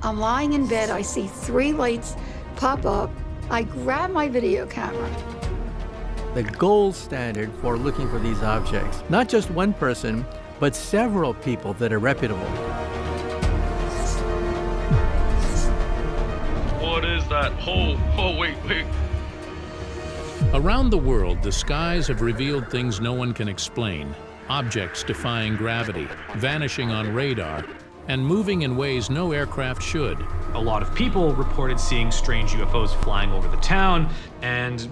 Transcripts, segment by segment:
I'm lying in bed, I see 3 lights pop up. I grab my video camera. The gold standard for looking for these objects. Not just one person, but several people that are reputable. What is that? Oh, wait. Around the world, the skies have revealed things no one can explain. Objects defying gravity, vanishing on radar, and moving in ways no aircraft should. A lot of people reported seeing strange UFOs flying over the town and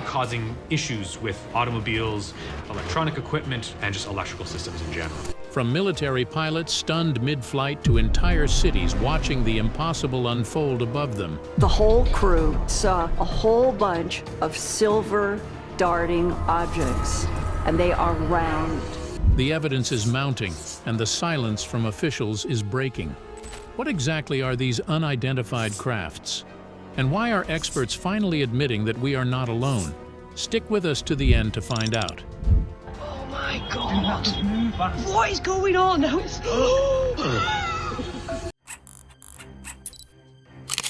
causing issues with automobiles, electronic equipment, and just electrical systems in general. From military pilots stunned mid-flight to entire cities watching the impossible unfold above them. The whole crew saw a whole bunch of silver darting objects, and they are round. The evidence is mounting, and the silence from officials is breaking. What exactly are these unidentified crafts? And why are experts finally admitting that we are not alone? Stick with us to the end to find out. Oh my God! What is going on?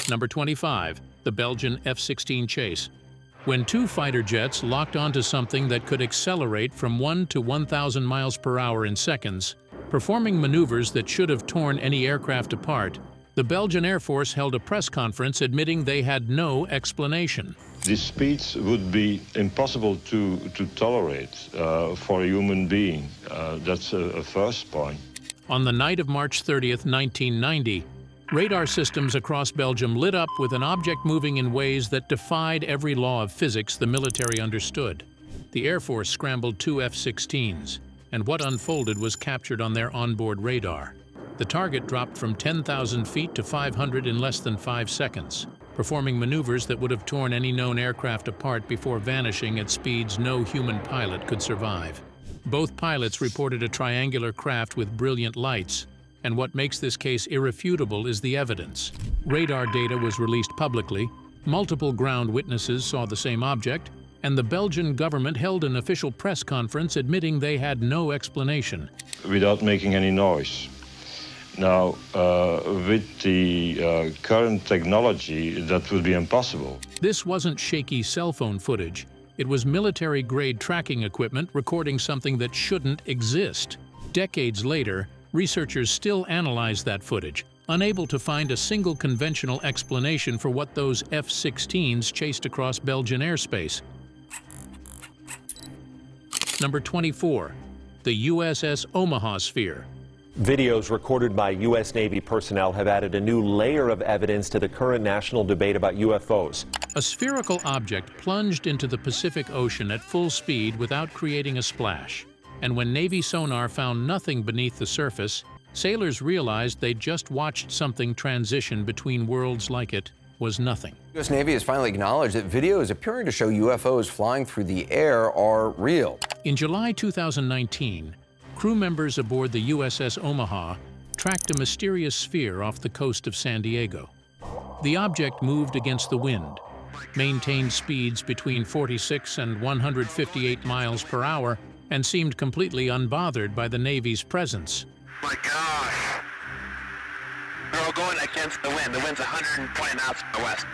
Number 25, the Belgian F-16 chase. When 2 fighter jets locked onto something that could accelerate from 1 to 1,000 miles per hour in seconds, performing maneuvers that should have torn any aircraft apart, the Belgian Air Force held a press conference admitting they had no explanation. These speeds would be impossible to tolerate for a human being. That's a first point. On the night of March 30th, 1990, radar systems across Belgium lit up with an object moving in ways that defied every law of physics the military understood. The Air Force scrambled 2 F-16s, and what unfolded was captured on their onboard radar. The target dropped from 10,000 feet to 500 in less than 5 seconds, performing maneuvers that would have torn any known aircraft apart before vanishing at speeds no human pilot could survive. Both pilots reported a triangular craft with brilliant lights, and what makes this case irrefutable is the evidence. Radar data was released publicly, multiple ground witnesses saw the same object, and the Belgian government held an official press conference admitting they had no explanation. Without making any noise. Now, with the current technology, that would be impossible. This wasn't shaky cell phone footage. It was military-grade tracking equipment recording something that shouldn't exist. Decades later, researchers still analyze that footage, unable to find a single conventional explanation for what those F-16s chased across Belgian airspace. Number 24, the USS Omaha sphere. Videos recorded by U.S. Navy personnel have added a new layer of evidence to the current national debate about UFOs. A spherical object plunged into the Pacific Ocean at full speed without creating a splash. And when Navy sonar found nothing beneath the surface, sailors realized they'd just watched something transition between worlds like it was nothing. U.S. Navy has finally acknowledged that videos appearing to show UFOs flying through the air are real. In July 2019, crew members aboard the USS Omaha tracked a mysterious sphere off the coast of San Diego. The object moved against the wind, maintained speeds between 46 and 158 miles per hour, and seemed completely unbothered by the Navy's presence. My gosh. We're all going against the wind. The wind's 120 knots to the west.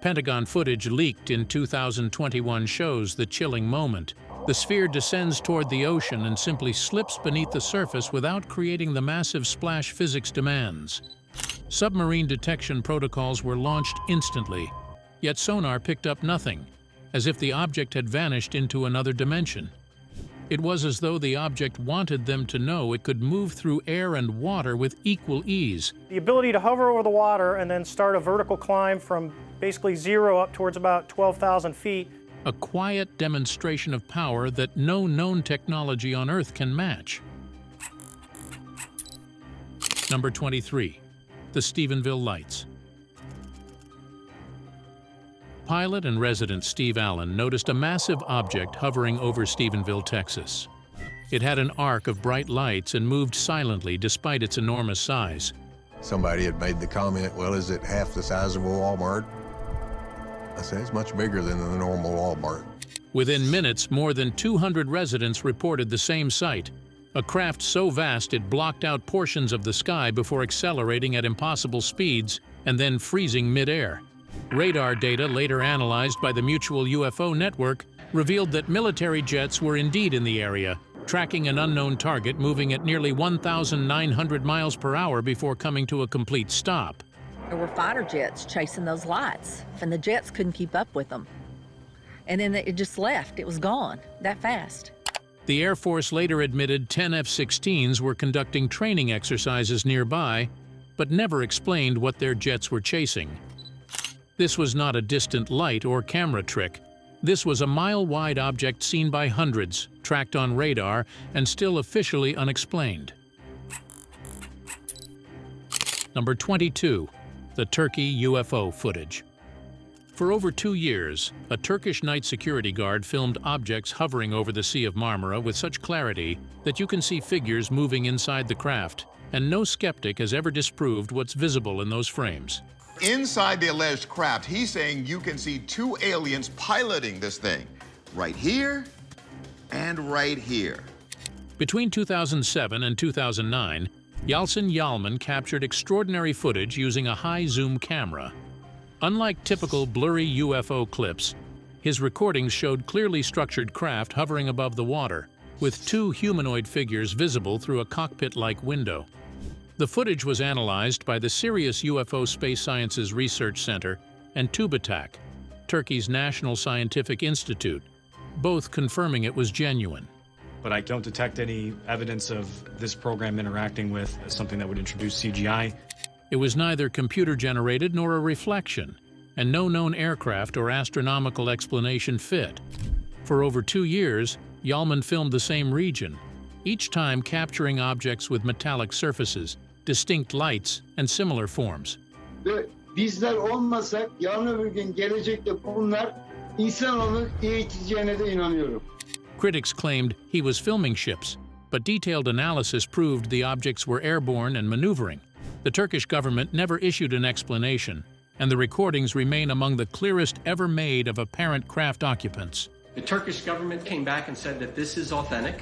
Pentagon footage leaked in 2021 shows the chilling moment. The sphere descends toward the ocean and simply slips beneath the surface without creating the massive splash physics demands. Submarine detection protocols were launched instantly, yet sonar picked up nothing, as if the object had vanished into another dimension. It was as though the object wanted them to know it could move through air and water with equal ease. The ability to hover over the water and then start a vertical climb from basically 0 up towards about 12,000 feet. A quiet demonstration of power that no known technology on Earth can match. Number 23, the Stephenville Lights. Pilot and resident Steve Allen noticed a massive object hovering over Stephenville, Texas. It had an arc of bright lights and moved silently despite its enormous size. Somebody had made the comment, well, is it half the size of a Walmart? I said, it's much bigger than the normal Walmart. Within minutes, more than 200 residents reported the same sight. a craft so vast it blocked out portions of the sky before accelerating at impossible speeds and then freezing mid-air. Radar data later analyzed by the Mutual UFO Network revealed that military jets were indeed in the area, tracking an unknown target moving at nearly 1,900 miles per hour before coming to a complete stop. There were fighter jets chasing those lights, and the jets couldn't keep up with them. And then it just left. It was gone that fast. The Air Force later admitted 10 F-16s were conducting training exercises nearby, but never explained what their jets were chasing. This was not a distant light or camera trick. This was a mile-wide object seen by hundreds, tracked on radar, and still officially unexplained. Number 22. The Turkey UFO footage. For over 2 years, a Turkish night security guard filmed objects hovering over the Sea of Marmara with such clarity that you can see figures moving inside the craft, and no skeptic has ever disproved what's visible in those frames. Inside the alleged craft, he's saying you can see two aliens piloting this thing, right here and right here. Between 2007 and 2009, Yalçın Yalman captured extraordinary footage using a high-zoom camera. Unlike typical blurry UFO clips, his recordings showed clearly structured craft hovering above the water, with two humanoid figures visible through a cockpit-like window. The footage was analyzed by the Sirius UFO Space Sciences Research Center and TÜBİTAK, Turkey's National Scientific Institute, both confirming it was genuine. But I don't detect any evidence of this program interacting with something that would introduce CGI. It was neither computer-generated nor a reflection, and no known aircraft or astronomical explanation fit. For over 2 years, Yalman filmed the same region, each time capturing objects with metallic surfaces, distinct lights, and similar forms. Bizler olmasak yarın öbür gün gelecekte bunlar insanoğlu eğiteceğine de inanıyorum. Critics claimed he was filming ships, but detailed analysis proved the objects were airborne and maneuvering. The Turkish government never issued an explanation, and the recordings remain among the clearest ever made of apparent craft occupants. The Turkish government came back and said that this is authentic,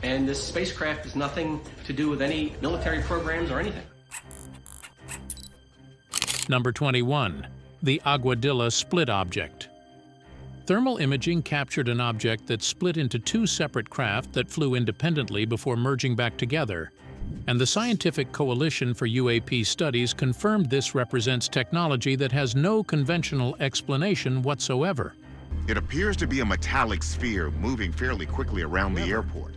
and this spacecraft has nothing to do with any military programs or anything. Number 21. The Aguadilla split object. Thermal imaging captured an object that split into two separate craft that flew independently before merging back together, and the Scientific Coalition for UAP Studies confirmed this represents technology that has no conventional explanation whatsoever. It appears to be a metallic sphere moving fairly quickly around the airport.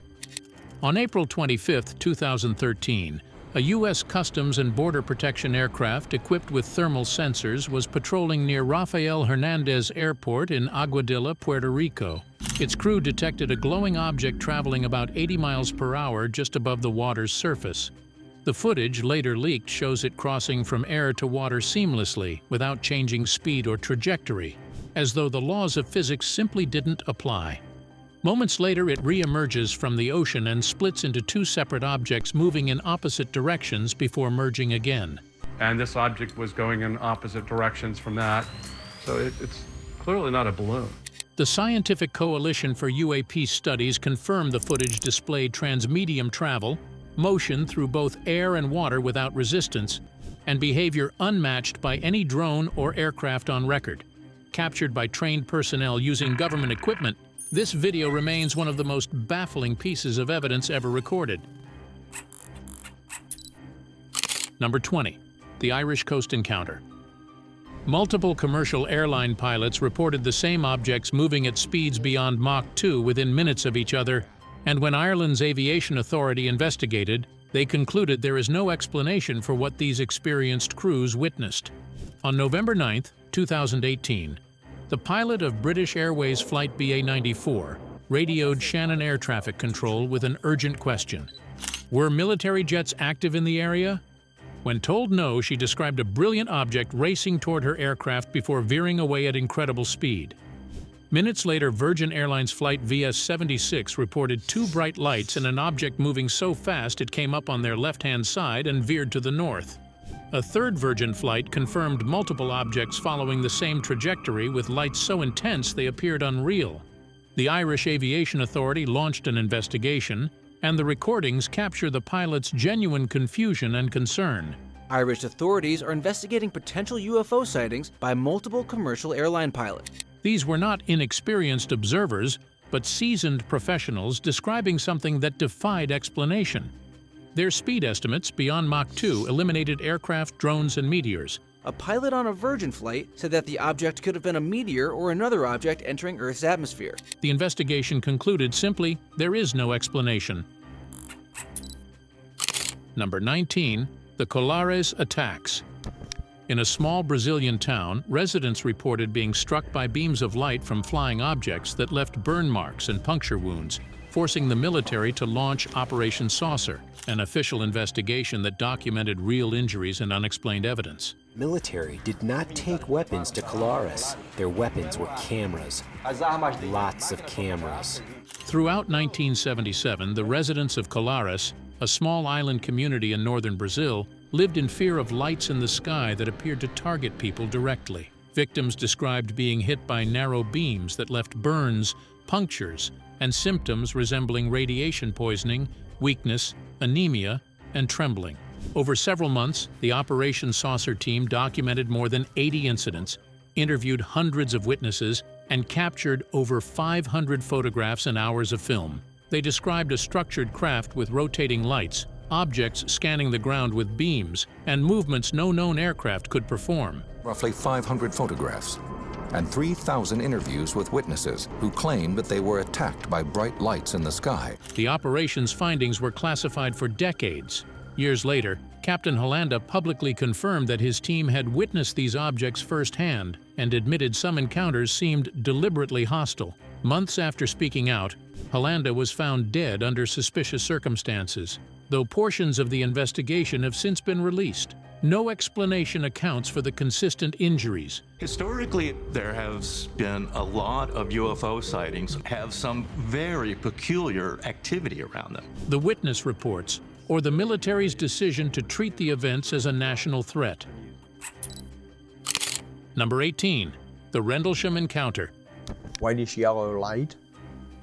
On April 25, 2013, a U.S. Customs and Border Protection aircraft equipped with thermal sensors was patrolling near Rafael Hernandez Airport in Aguadilla, Puerto Rico. Its crew detected a glowing object traveling about 80 miles per hour just above the water's surface. The footage, later leaked, shows it crossing from air to water seamlessly without changing speed or trajectory, as though the laws of physics simply didn't apply. Moments later, it re-emerges from the ocean and splits into two separate objects moving in opposite directions before merging again. And this object was going in opposite directions from that, so it's clearly not a balloon. The Scientific Coalition for UAP Studies confirmed the footage displayed transmedium travel, motion through both air and water without resistance, and behavior unmatched by any drone or aircraft on record. Captured by trained personnel using government equipment, this video remains one of the most baffling pieces of evidence ever recorded. Number 20. The Irish Coast Encounter. Multiple commercial airline pilots reported the same objects moving at speeds beyond Mach 2 within minutes of each other, and when Ireland's Aviation Authority investigated, they concluded there is no explanation for what these experienced crews witnessed. On November 9, 2018, the pilot of British Airways Flight BA-94 radioed Shannon Air Traffic Control with an urgent question. Were military jets active in the area? When told no, she described a brilliant object racing toward her aircraft before veering away at incredible speed. Minutes later, Virgin Airlines Flight VS-76 reported two bright lights and an object moving so fast it came up on their left-hand side and veered to the north. A third Virgin flight confirmed multiple objects following the same trajectory with lights so intense they appeared unreal. The Irish Aviation Authority launched an investigation, and the recordings capture the pilot's genuine confusion and concern. Irish authorities are investigating potential UFO sightings by multiple commercial airline pilots. These were not inexperienced observers, but seasoned professionals describing something that defied explanation. Their speed estimates beyond Mach 2 eliminated aircraft, drones, and meteors. A pilot on a Virgin flight said that the object could have been a meteor or another object entering Earth's atmosphere. The investigation concluded simply, there is no explanation. Number 19. The Colares attacks. In a small Brazilian town, residents reported being struck by beams of light from flying objects that left burn marks and puncture wounds, forcing the military to launch Operation Saucer, an official investigation that documented real injuries and unexplained evidence. Military did not take weapons to Colares. Their weapons were cameras. Lots of cameras. Throughout 1977, the residents of Colares, a small island community in northern Brazil, lived in fear of lights in the sky that appeared to target people directly. Victims described being hit by narrow beams that left burns, punctures, and symptoms resembling radiation poisoning, weakness, anemia, and trembling. Over several months, the Operation Saucer team documented more than 80 incidents, interviewed hundreds of witnesses, and captured over 500 photographs and hours of film. They described a structured craft with rotating lights, objects scanning the ground with beams, and movements no known aircraft could perform. Roughly 500 photographs and 3,000 interviews with witnesses who claimed that they were attacked by bright lights in the sky. The operation's findings were classified for decades. Years later, Captain Hollanda publicly confirmed that his team had witnessed these objects firsthand and admitted some encounters seemed deliberately hostile. Months after speaking out, Hollanda was found dead under suspicious circumstances, though portions of the investigation have since been released. No explanation accounts for the consistent injuries. Historically, there has been a lot of UFO sightings have some very peculiar activity around them. The witness reports, or the military's decision to treat the events as a national threat. Number 18. The Rendlesham encounter. Whitish-yellow light,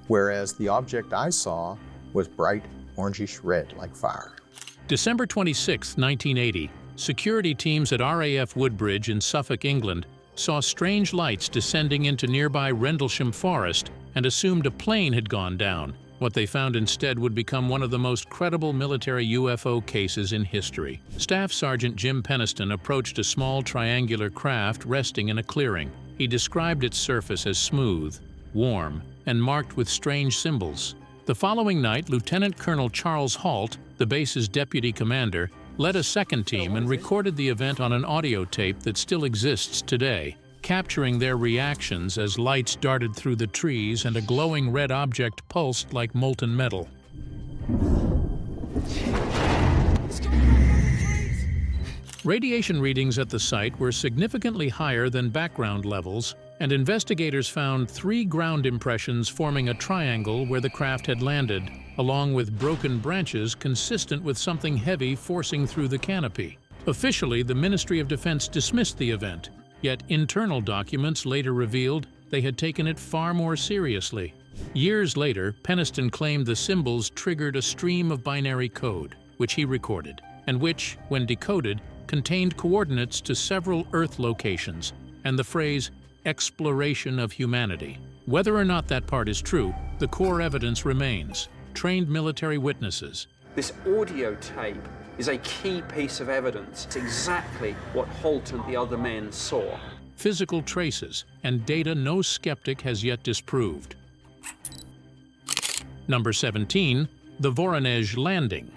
whereas the object I saw was bright orangish red like fire. December 26, 1980, security teams at RAF Woodbridge in Suffolk, England, saw strange lights descending into nearby Rendlesham Forest and assumed a plane had gone down. What they found instead would become one of the most credible military UFO cases in history. Staff Sergeant Jim Peniston approached a small triangular craft resting in a clearing. He described its surface as smooth, warm, and marked with strange symbols. The following night, Lieutenant Colonel Charles Halt, the base's deputy commander, led a second team and recorded the event on an audio tape that still exists today, capturing their reactions as lights darted through the trees and a glowing red object pulsed like molten metal. Radiation readings at the site were significantly higher than background levels, and investigators found 3 ground impressions forming a triangle where the craft had landed, along with broken branches consistent with something heavy forcing through the canopy. Officially, the Ministry of Defense dismissed the event, yet internal documents later revealed they had taken it far more seriously. Years later, Peniston claimed the symbols triggered a stream of binary code, which he recorded, and which, when decoded, contained coordinates to several Earth locations, and the phrase, exploration of humanity. Whether or not that part is true, the core evidence remains. Trained military witnesses. This audio tape is a key piece of evidence. It's exactly what Holt and the other men saw. Physical traces and data no skeptic has yet disproved. Number 17. The Voronezh landing.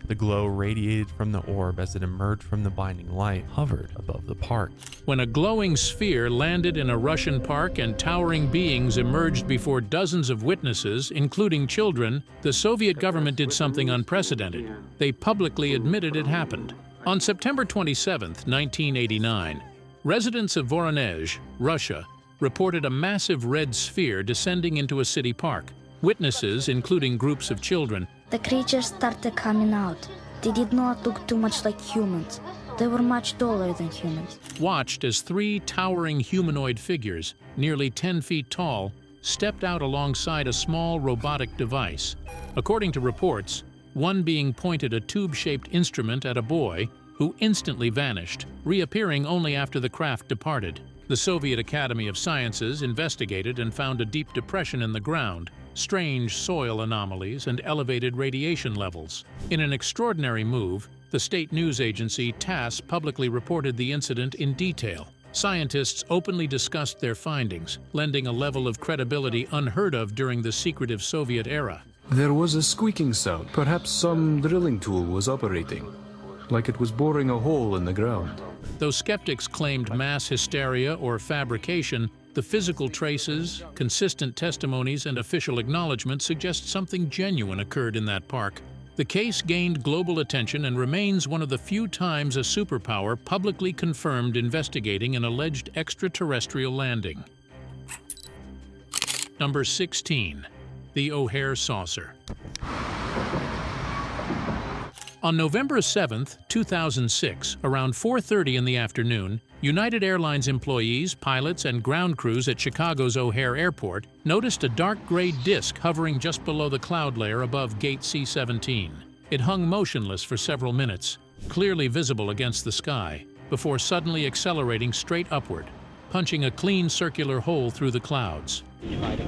The glow radiated from the orb as it emerged from the blinding light, hovered above the park. When a glowing sphere landed in a Russian park and towering beings emerged before dozens of witnesses, including children, the Soviet government did something unprecedented. They publicly admitted it happened. On September 27, 1989, residents of Voronezh, Russia, reported a massive red sphere descending into a city park. Witnesses, including groups of children, the creatures started coming out. They did not look too much like humans. They were much taller than humans. Watched as 3 towering humanoid figures, nearly 10 feet tall, stepped out alongside a small robotic device. According to reports, one being pointed a tube-shaped instrument at a boy who instantly vanished, reappearing only after the craft departed. The Soviet Academy of Sciences investigated and found a deep depression in the ground, strange soil anomalies, and elevated radiation levels. In an extraordinary move, the state news agency TASS publicly reported the incident in detail. Scientists openly discussed their findings, lending a level of credibility unheard of during the secretive Soviet era. There was a squeaking sound. Perhaps some drilling tool was operating, like it was boring a hole in the ground. Though skeptics claimed mass hysteria or fabrication, the physical traces, consistent testimonies, and official acknowledgement suggest something genuine occurred in that park. The case gained global attention and remains one of the few times a superpower publicly confirmed investigating an alleged extraterrestrial landing. Number 16. The O'Hare Saucer. On November 7, 2006, around 4:30 in the afternoon, United Airlines employees, pilots, and ground crews at Chicago's O'Hare Airport noticed a dark gray disk hovering just below the cloud layer above Gate C-17. It hung motionless for several minutes, clearly visible against the sky, before suddenly accelerating straight upward, punching a clean circular hole through the clouds. You know, at the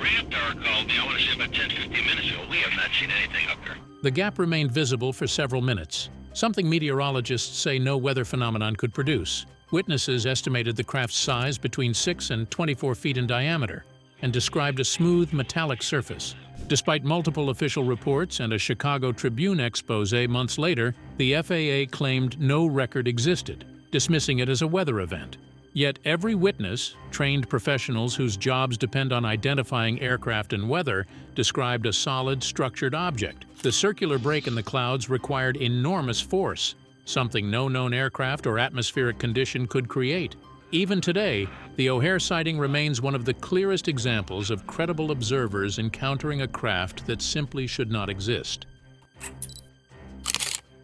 ramp tower called me, I want to say about 10-15 minutes ago. We have not seen anything up there. The gap remained visible for several minutes, something meteorologists say no weather phenomenon could produce. Witnesses estimated the craft's size between 6 and 24 feet in diameter and described a smooth metallic surface. Despite multiple official reports and a Chicago Tribune expose months later, the FAA claimed no record existed, dismissing it as a weather event. Yet every witness, trained professionals whose jobs depend on identifying aircraft and weather, described a solid, structured object. The circular break in the clouds required enormous force, something no known aircraft or atmospheric condition could create. Even today, the O'Hare sighting remains one of the clearest examples of credible observers encountering a craft that simply should not exist.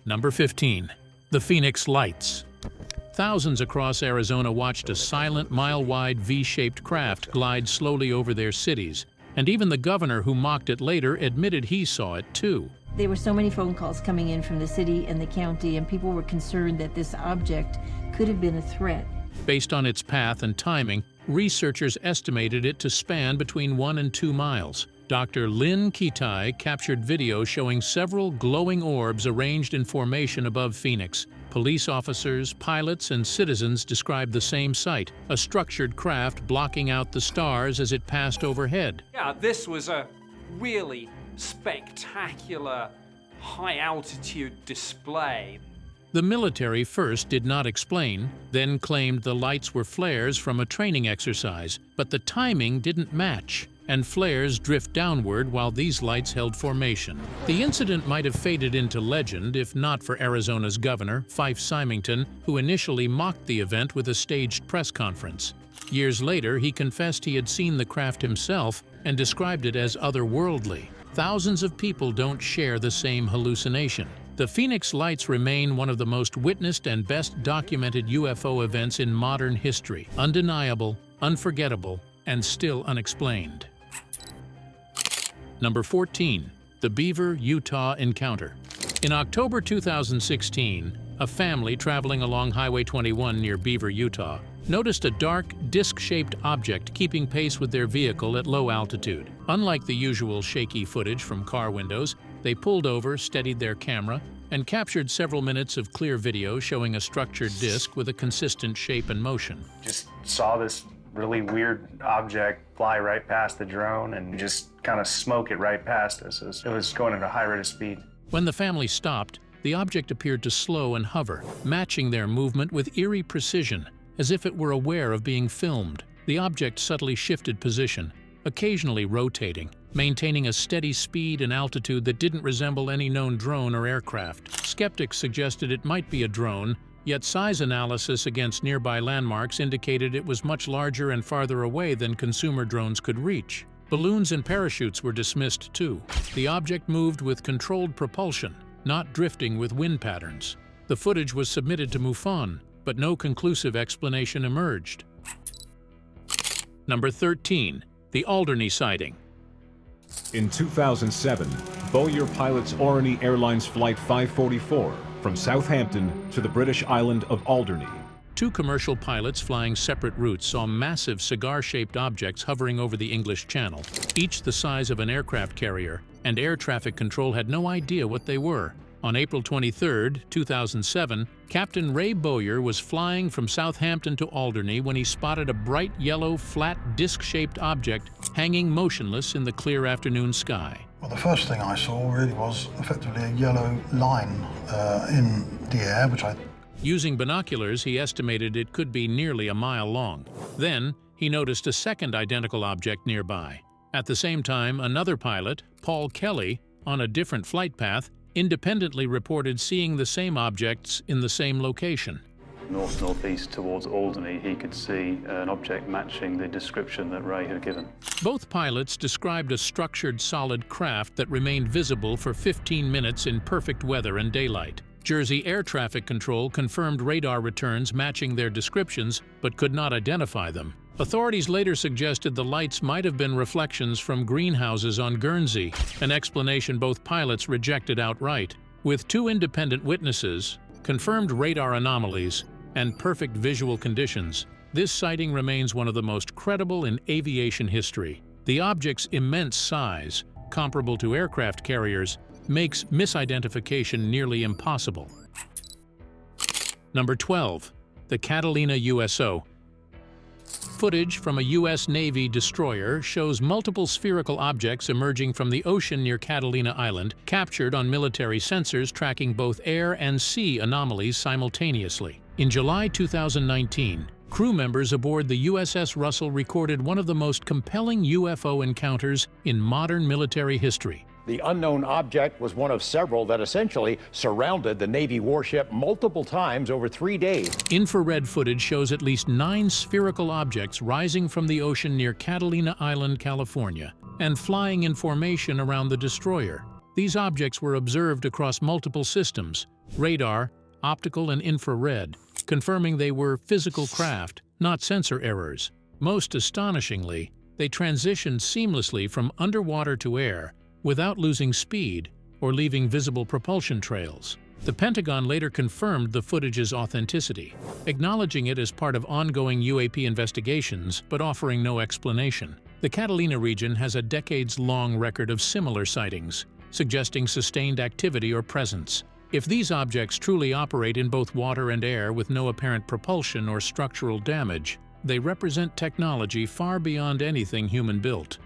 Number 15. The Phoenix Lights. Thousands across Arizona watched a silent, mile-wide V-shaped craft glide slowly over their cities, and even the governor who mocked it later admitted he saw it too. There were so many phone calls coming in from the city and the county, and people were concerned that this object could have been a threat. Based on its path and timing, researchers estimated it to span between 1 and 2 miles. Dr. Lynn Kitai captured video showing several glowing orbs arranged in formation above Phoenix. Police officers, pilots, and citizens described the same sight, a structured craft blocking out the stars as it passed overhead. Yeah, this was a really spectacular high-altitude display. The military first did not explain, then claimed the lights were flares from a training exercise, but the timing didn't match, and flares drift downward while these lights held formation. The incident might have faded into legend if not for Arizona's governor, Fife Symington, who initially mocked the event with a staged press conference. Years later, he confessed he had seen the craft himself and described it as otherworldly. Thousands of people don't share the same hallucination. The Phoenix Lights remain one of the most witnessed and best documented UFO events in modern history. Undeniable, unforgettable, and still unexplained. Number 14. The Beaver, Utah Encounter. In October 2016, a family traveling along Highway 21 near Beaver, Utah, noticed a dark, disc-shaped object keeping pace with their vehicle at low altitude. Unlike the usual shaky footage from car windows, they pulled over, steadied their camera, and captured several minutes of clear video showing a structured disc with a consistent shape and motion. Just saw this really weird object fly right past the drone and just kind of smoke it right past us. It was going at a high rate of speed. When the family stopped, the object appeared to slow and hover, matching their movement with eerie precision, as if it were aware of being filmed. The object subtly shifted position, occasionally rotating, maintaining a steady speed and altitude that didn't resemble any known drone or aircraft. Skeptics suggested it might be a drone, yet size analysis against nearby landmarks indicated it was much larger and farther away than consumer drones could reach. Balloons and parachutes were dismissed too. The object moved with controlled propulsion, not drifting with wind patterns. The footage was submitted to MUFON, but no conclusive explanation emerged. Number 13. The Alderney sighting. In 2007, Bowyer pilots Orkney Airlines Flight 544 from Southampton to the British island of Alderney. Two commercial pilots flying separate routes saw massive cigar-shaped objects hovering over the English Channel, each the size of an aircraft carrier, and air traffic control had no idea what they were. On April 23, 2007, Captain Ray Bowyer was flying from Southampton to Alderney when he spotted a bright yellow, flat, disc-shaped object hanging motionless in the clear afternoon sky. Well, the first thing I saw really was effectively a yellow line in the air, which I... Using binoculars, he estimated it could be nearly a mile long. Then, he noticed a second identical object nearby. At the same time, another pilot, Paul Kelly, on a different flight path, independently reported seeing the same objects in the same location. North-northeast towards Alderney, he could see an object matching the description that Ray had given. Both pilots described a structured solid craft that remained visible for 15 minutes in perfect weather and daylight. Jersey Air Traffic Control confirmed radar returns matching their descriptions, but could not identify them. Authorities later suggested the lights might have been reflections from greenhouses on Guernsey, an explanation both pilots rejected outright. With two independent witnesses, confirmed radar anomalies, and perfect visual conditions, this sighting remains one of the most credible in aviation history. The object's immense size, comparable to aircraft carriers, makes misidentification nearly impossible. Number 12. The Catalina USO. Footage from a U.S. Navy destroyer shows multiple spherical objects emerging from the ocean near Catalina Island, captured on military sensors tracking both air and sea anomalies simultaneously. In July 2019, crew members aboard the USS Russell recorded one of the most compelling UFO encounters in modern military history. The unknown object was one of several that essentially surrounded the Navy warship multiple times over 3 days. Infrared footage shows at least 9 spherical objects rising from the ocean near Catalina Island, California, and flying in formation around the destroyer. These objects were observed across multiple systems, radar, optical, and infrared, confirming they were physical craft, not sensor errors. Most astonishingly, they transitioned seamlessly from underwater to air, without losing speed or leaving visible propulsion trails. The Pentagon later confirmed the footage's authenticity, acknowledging it as part of ongoing UAP investigations but offering no explanation. The Catalina region has a decades-long record of similar sightings, suggesting sustained activity or presence. If these objects truly operate in both water and air with no apparent propulsion or structural damage, they represent technology far beyond anything human-built.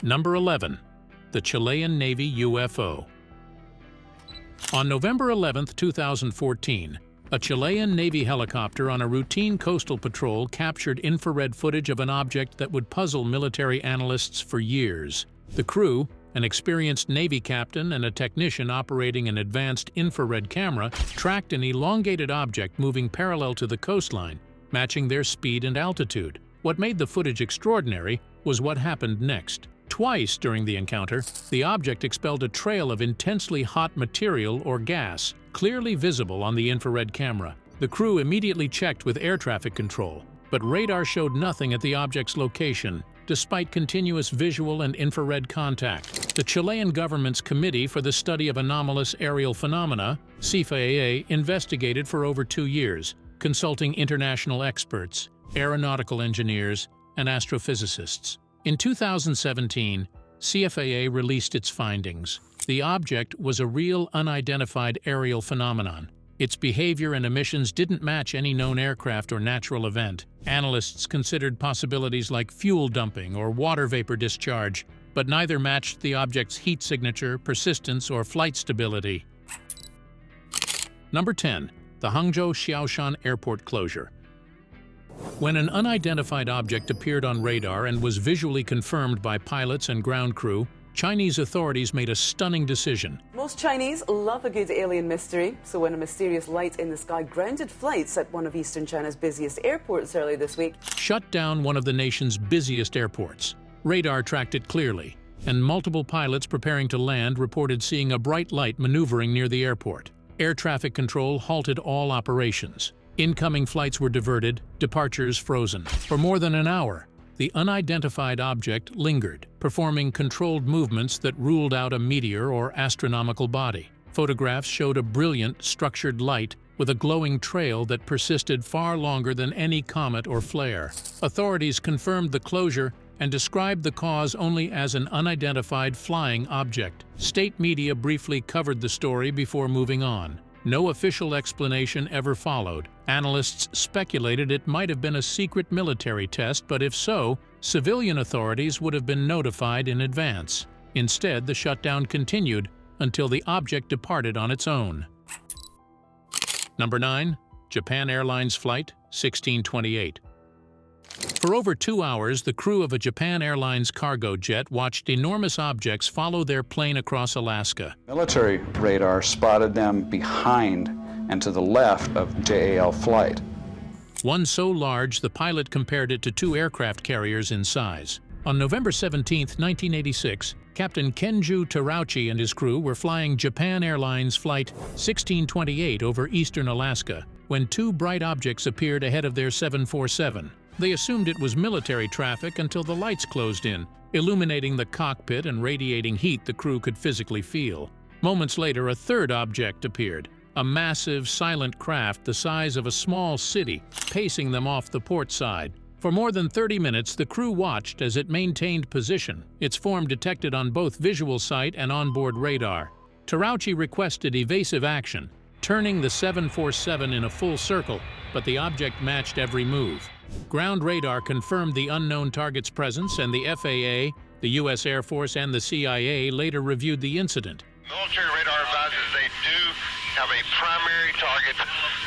Number 11. The Chilean Navy UFO. On November 11, 2014, a Chilean Navy helicopter on a routine coastal patrol captured infrared footage of an object that would puzzle military analysts for years. The crew, an experienced Navy captain and a technician operating an advanced infrared camera, tracked an elongated object moving parallel to the coastline, matching their speed and altitude. What made the footage extraordinary was what happened next. Twice during the encounter, the object expelled a trail of intensely hot material or gas, clearly visible on the infrared camera. The crew immediately checked with air traffic control, but radar showed nothing at the object's location, despite continuous visual and infrared contact. The Chilean government's Committee for the Study of Anomalous Aerial Phenomena, CFAA, investigated for over 2 years, consulting international experts, aeronautical engineers, and astrophysicists. In 2017, CFAA released its findings. The object was a real unidentified aerial phenomenon. Its behavior and emissions didn't match any known aircraft or natural event. Analysts considered possibilities like fuel dumping or water vapor discharge, but neither matched the object's heat signature, persistence, or flight stability. Number 10. The Hangzhou Xiaoshan Airport closure. When an unidentified object appeared on radar and was visually confirmed by pilots and ground crew, Chinese authorities made a stunning decision. Most Chinese love a good alien mystery, so when a mysterious light in the sky grounded flights at one of eastern China's busiest airports early this week, Shut down one of the nation's busiest airports. Radar tracked it clearly, and multiple pilots preparing to land reported seeing a bright light maneuvering near the airport. Air traffic control halted all operations. Incoming flights were diverted, departures frozen. For more than an hour, the unidentified object lingered, performing controlled movements that ruled out a meteor or astronomical body. Photographs showed a brilliant, structured light with a glowing trail that persisted far longer than any comet or flare. Authorities confirmed the closure and described the cause only as an unidentified flying object. State media briefly covered the story before moving on. No official explanation ever followed. Analysts speculated it might have been a secret military test, but if so, civilian authorities would have been notified in advance. Instead, the shutdown continued until the object departed on its own. Number 9. Japan Airlines Flight 1628. For over 2 hours, the crew of a Japan Airlines cargo jet watched enormous objects follow their plane across Alaska. Military radar spotted them behind and to the left of JAL flight. One so large, the pilot compared it to 2 aircraft carriers in size. On November 17, 1986, Captain Kenju Terauchi and his crew were flying Japan Airlines Flight 1628 over eastern Alaska when 2 bright objects appeared ahead of their 747. They assumed it was military traffic until the lights closed in, illuminating the cockpit and radiating heat the crew could physically feel. Moments later, a 3rd object appeared, a massive, silent craft the size of a small city, pacing them off the port side. For more than 30 minutes, the crew watched as it maintained position, its form detected on both visual sight and onboard radar. Terauchi requested evasive action, turning the 747 in a full circle, but the object matched every move. Ground radar confirmed the unknown target's presence, and the FAA, the U.S. Air Force, and the CIA later reviewed the incident. Military radar advises they do have a primary target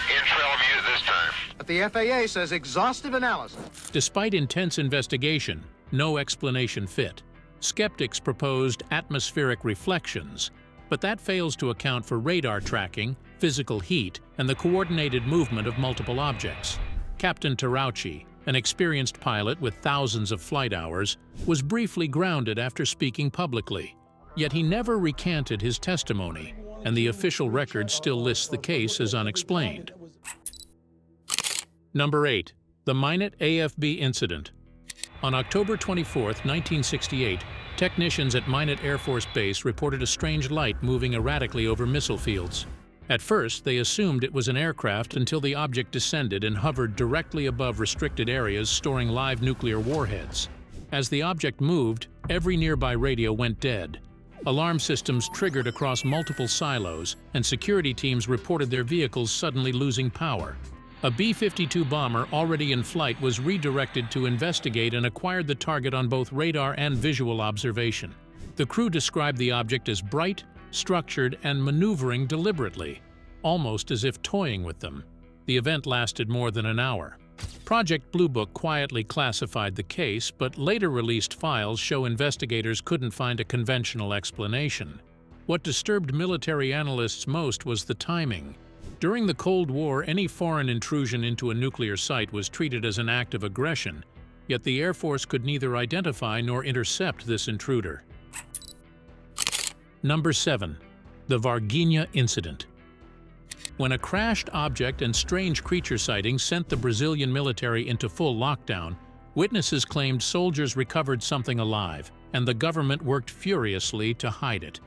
in trail of view at this time. But the FAA says exhaustive analysis. Despite intense investigation, no explanation fit. Skeptics proposed atmospheric reflections, but that fails to account for radar tracking, physical heat, and the coordinated movement of multiple objects. Captain Terauchi, an experienced pilot with thousands of flight hours, was briefly grounded after speaking publicly. Yet he never recanted his testimony, and the official record still lists the case as unexplained. Number 8. The Minot AFB Incident. On October 24, 1968, technicians at Minot Air Force Base reported a strange light moving erratically over missile fields. At first, they assumed it was an aircraft until the object descended and hovered directly above restricted areas storing live nuclear warheads. As the object moved, every nearby radio went dead. Alarm systems triggered across multiple silos, and security teams reported their vehicles suddenly losing power. A B-52 bomber already in flight was redirected to investigate and acquired the target on both radar and visual observation. The crew described the object as bright, structured, and maneuvering deliberately, almost as if toying with them. The event lasted more than an hour. Project Blue Book quietly classified the case, but later released files show investigators couldn't find a conventional explanation. What disturbed military analysts most was the timing. During the Cold War, any foreign intrusion into a nuclear site was treated as an act of aggression, yet the Air Force could neither identify nor intercept this intruder. Number 7. The Varginha Incident. When a crashed object and strange creature sightings sent the Brazilian military into full lockdown, witnesses claimed soldiers recovered something alive, and the government worked furiously to hide it.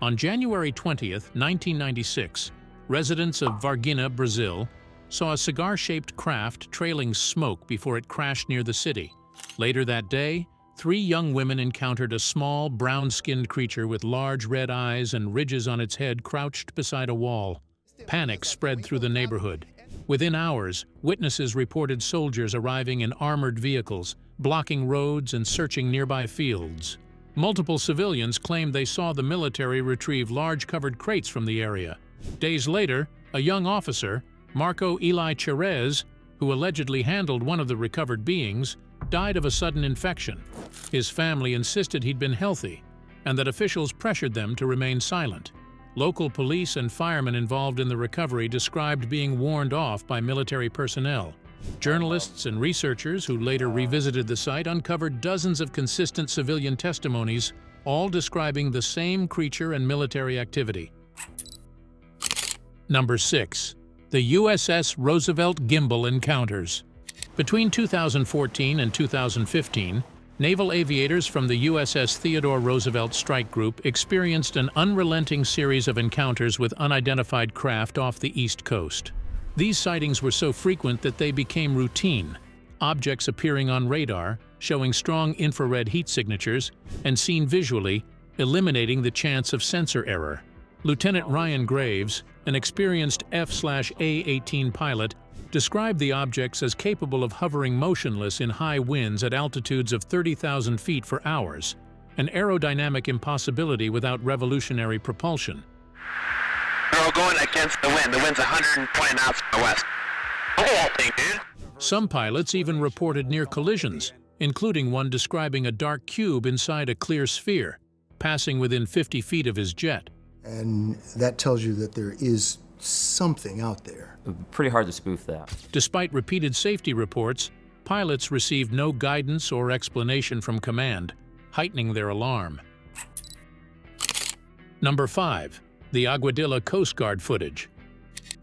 On January 20, 1996, residents of Varginha, Brazil, saw a cigar-shaped craft trailing smoke before it crashed near the city. Later that day, 3 young women encountered a small, brown-skinned creature with large red eyes and ridges on its head crouched beside a wall. Panic spread through the neighborhood. Within hours, witnesses reported soldiers arriving in armored vehicles, blocking roads and searching nearby fields. Multiple civilians claimed they saw the military retrieve large covered crates from the area. Days later, a young officer, Marco Eli Cherez, who allegedly handled one of the recovered beings, died of a sudden infection. His family insisted he'd been healthy, and that officials pressured them to remain silent. Local police and firemen involved in the recovery described being warned off by military personnel. Journalists and researchers who later revisited the site uncovered dozens of consistent civilian testimonies, all describing the same creature and military activity. Number 6. The USS Roosevelt Gimbal encounters. Between 2014 and 2015, naval aviators from the USS Theodore Roosevelt Strike Group experienced an unrelenting series of encounters with unidentified craft off the East Coast. These sightings were so frequent that they became routine, objects appearing on radar, showing strong infrared heat signatures, and seen visually, eliminating the chance of sensor error. Lieutenant Ryan Graves, an experienced F/A-18 pilot, described the objects as capable of hovering motionless in high winds at altitudes of 30,000 feet for hours, an aerodynamic impossibility without revolutionary propulsion. We're all going against the wind. The wind's 120 knots from the west. Look at that thing, dude. Some pilots even reported near collisions, including one describing a dark cube inside a clear sphere, passing within 50 feet of his jet. And that tells you that there is something out there. Pretty hard to spoof that. Despite repeated safety reports, pilots received no guidance or explanation from command, heightening their alarm. Number 5. The Aguadilla Coast Guard footage.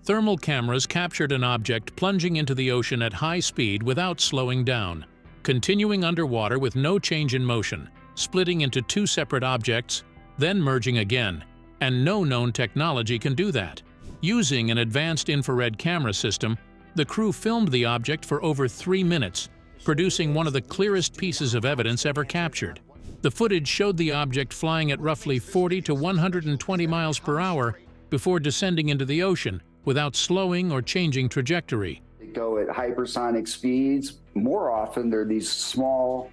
Thermal cameras captured an object plunging into the ocean at high speed without slowing down, continuing underwater with no change in motion, splitting into two separate objects, then merging again, and no known technology can do that. Using an advanced infrared camera system, the crew filmed the object for over 3 minutes, producing one of the clearest pieces of evidence ever captured. The footage showed the object flying at roughly 40 to 120 miles per hour before descending into the ocean without slowing or changing trajectory. They go at hypersonic speeds. More often, they're these small,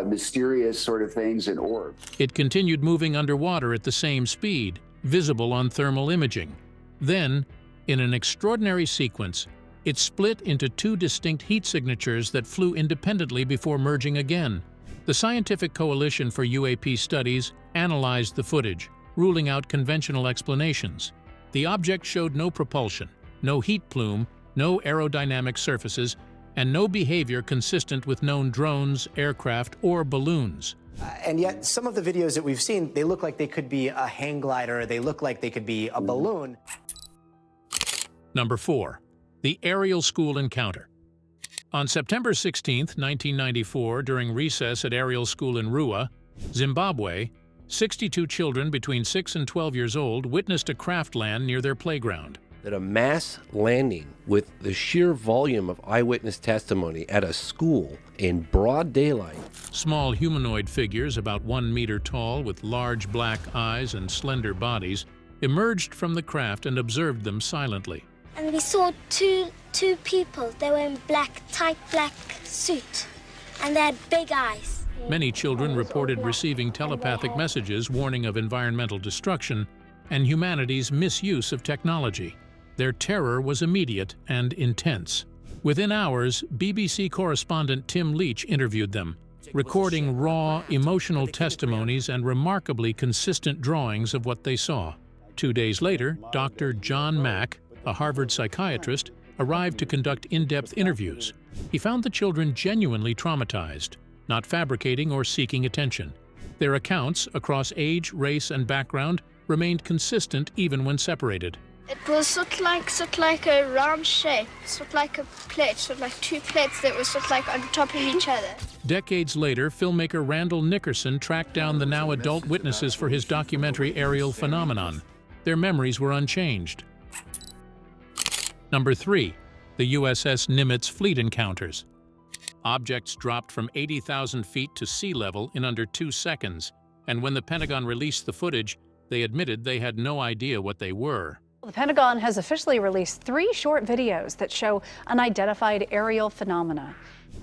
mysterious sort of things in orbs. It continued moving underwater at the same speed, visible on thermal imaging. Then, in an extraordinary sequence, it split into two distinct heat signatures that flew independently before merging again. The Scientific Coalition for UAP Studies analyzed the footage, ruling out conventional explanations. The object showed no propulsion, no heat plume, no aerodynamic surfaces, and no behavior consistent with known drones, aircraft, or balloons. And yet, some of the videos that we've seen, they look like they could be a hang glider, they look like they could be a balloon. Number 4. The Ariel School encounter. On September 16, 1994, during recess at Ariel School in Rua, Zimbabwe, 62 children between 6 and 12 years old witnessed a craft land near their playground. That a mass landing with the sheer volume of eyewitness testimony at a school in broad daylight. Small humanoid figures about 1 meter tall with large black eyes and slender bodies emerged from the craft and observed them silently. And we saw two people. They were in tight black suit, and they had big eyes. Many children reported receiving telepathic messages warning of environmental destruction and humanity's misuse of technology. Their terror was immediate and intense. Within hours, BBC correspondent Tim Leach interviewed them, recording raw, emotional testimonies and remarkably consistent drawings of what they saw. 2 days later, Dr. John Mack, a Harvard psychiatrist, arrived to conduct in-depth interviews. He found the children genuinely traumatized, not fabricating or seeking attention. Their accounts, across age, race, and background, remained consistent even when separated. It was sort of like a round shape, sort of like a plate, sort of like two plates that were sort of like on top of each other. Decades later, filmmaker Randall Nickerson tracked down the now adult witnesses for his documentary Ariel Phenomenon. Their memories were unchanged. Number 3. The USS Nimitz fleet encounters. Objects dropped from 80,000 feet to sea level in under 2 seconds, and when the Pentagon released the footage, they admitted they had no idea what they were. The Pentagon has officially released 3 short videos that show unidentified aerial phenomena.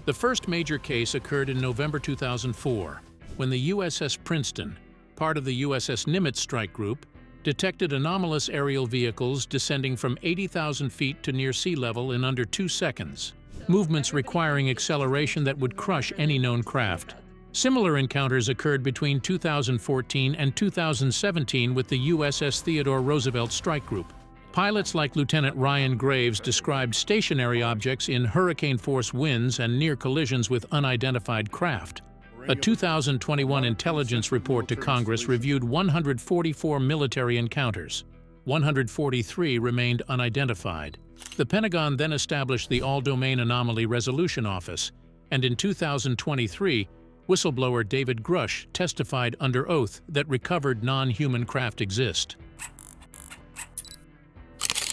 The first major case occurred in November 2004, when the USS Princeton, part of the USS Nimitz strike group, detected anomalous aerial vehicles descending from 80,000 feet to near sea level in under 2 seconds, movements requiring acceleration that would crush any known craft. Similar encounters occurred between 2014 and 2017 with the USS Theodore Roosevelt strike group. Pilots like Lieutenant Ryan Graves described stationary objects in hurricane-force winds and near collisions with unidentified craft. A 2021 intelligence report to Congress reviewed 144 military encounters. 143 remained unidentified. The Pentagon then established the All-Domain Anomaly Resolution Office, and in 2023, whistleblower David Grush testified under oath that recovered non-human craft exist.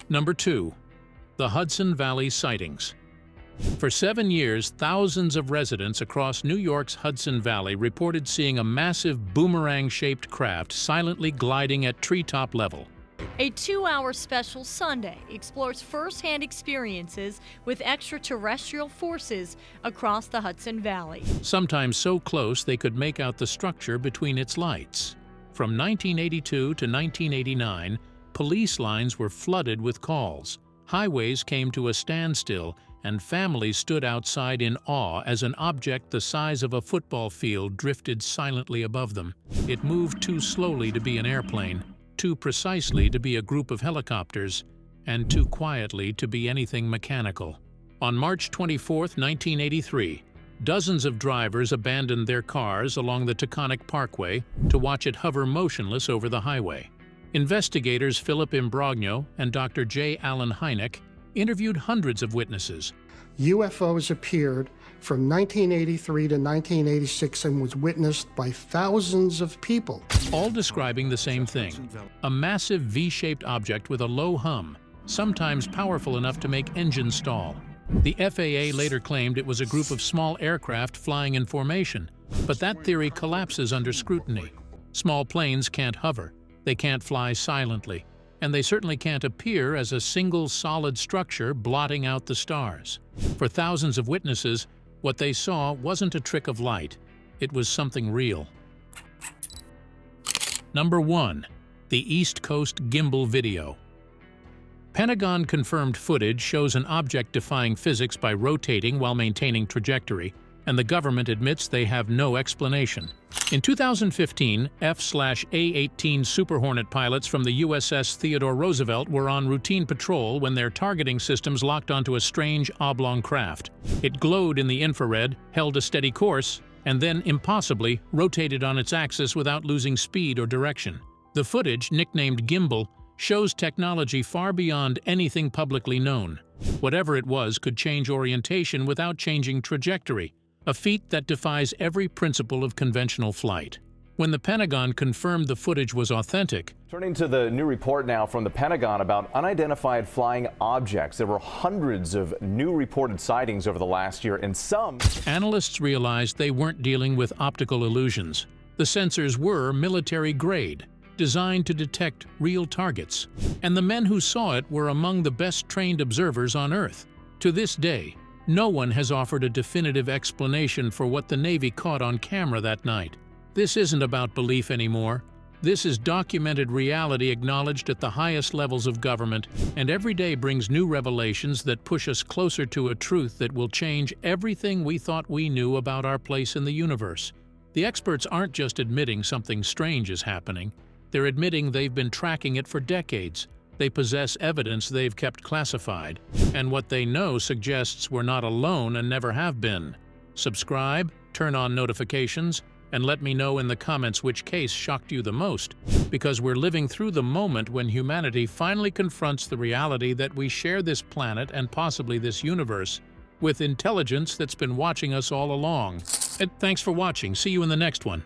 Number 2. The Hudson Valley Sightings. For 7 years, thousands of residents across New York's Hudson Valley reported seeing a massive boomerang-shaped craft silently gliding at treetop level. A 2-hour special Sunday explores first-hand experiences with extraterrestrial forces across the Hudson Valley. Sometimes so close they could make out the structure between its lights. From 1982 to 1989, police lines were flooded with calls. Highways came to a standstill, and families stood outside in awe as an object the size of a football field drifted silently above them. It moved too slowly to be an airplane, too precisely to be a group of helicopters, and too quietly to be anything mechanical. On March 24, 1983, dozens of drivers abandoned their cars along the Taconic Parkway to watch it hover motionless over the highway. Investigators Philip Imbrogno and Dr. J. Allen Hynek interviewed hundreds of witnesses. UFOs appeared from 1983 to 1986 and was witnessed by thousands of people. All describing the same thing, a massive V-shaped object with a low hum, sometimes powerful enough to make engines stall. The FAA later claimed it was a group of small aircraft flying in formation, but that theory collapses under scrutiny. Small planes can't hover, they can't fly silently, and they certainly can't appear as a single solid structure blotting out the stars. For thousands of witnesses, what they saw wasn't a trick of light, it was something real. Number 1. The East Coast Gimbal Video. Pentagon-confirmed footage shows an object defying physics by rotating while maintaining trajectory, and the government admits they have no explanation. In 2015, F/A-18 Super Hornet pilots from the USS Theodore Roosevelt were on routine patrol when their targeting systems locked onto a strange oblong craft. It glowed in the infrared, held a steady course, and then, impossibly, rotated on its axis without losing speed or direction. The footage, nicknamed Gimbal, shows technology far beyond anything publicly known. Whatever it was could change orientation without changing trajectory, a feat that defies every principle of conventional flight. When the Pentagon confirmed the footage was authentic. Turning to the new report now from the Pentagon about unidentified flying objects. There were hundreds of new reported sightings over the last year, and some analysts realized they weren't dealing with optical illusions. The sensors were military grade, designed to detect real targets, and the men who saw it were among the best trained observers on Earth. To this day, no one has offered a definitive explanation for what the Navy caught on camera that night. This isn't about belief anymore. This is documented reality acknowledged at the highest levels of government, and every day brings new revelations that push us closer to a truth that will change everything we thought we knew about our place in the universe. The experts aren't just admitting something strange is happening. They're admitting they've been tracking it for decades. They possess evidence they've kept classified, and what they know suggests we're not alone and never have been. Subscribe, turn on notifications, and let me know in the comments which case shocked you the most, because we're living through the moment when humanity finally confronts the reality that we share this planet and possibly this universe with intelligence that's been watching us all along. And thanks for watching. See you in the next one.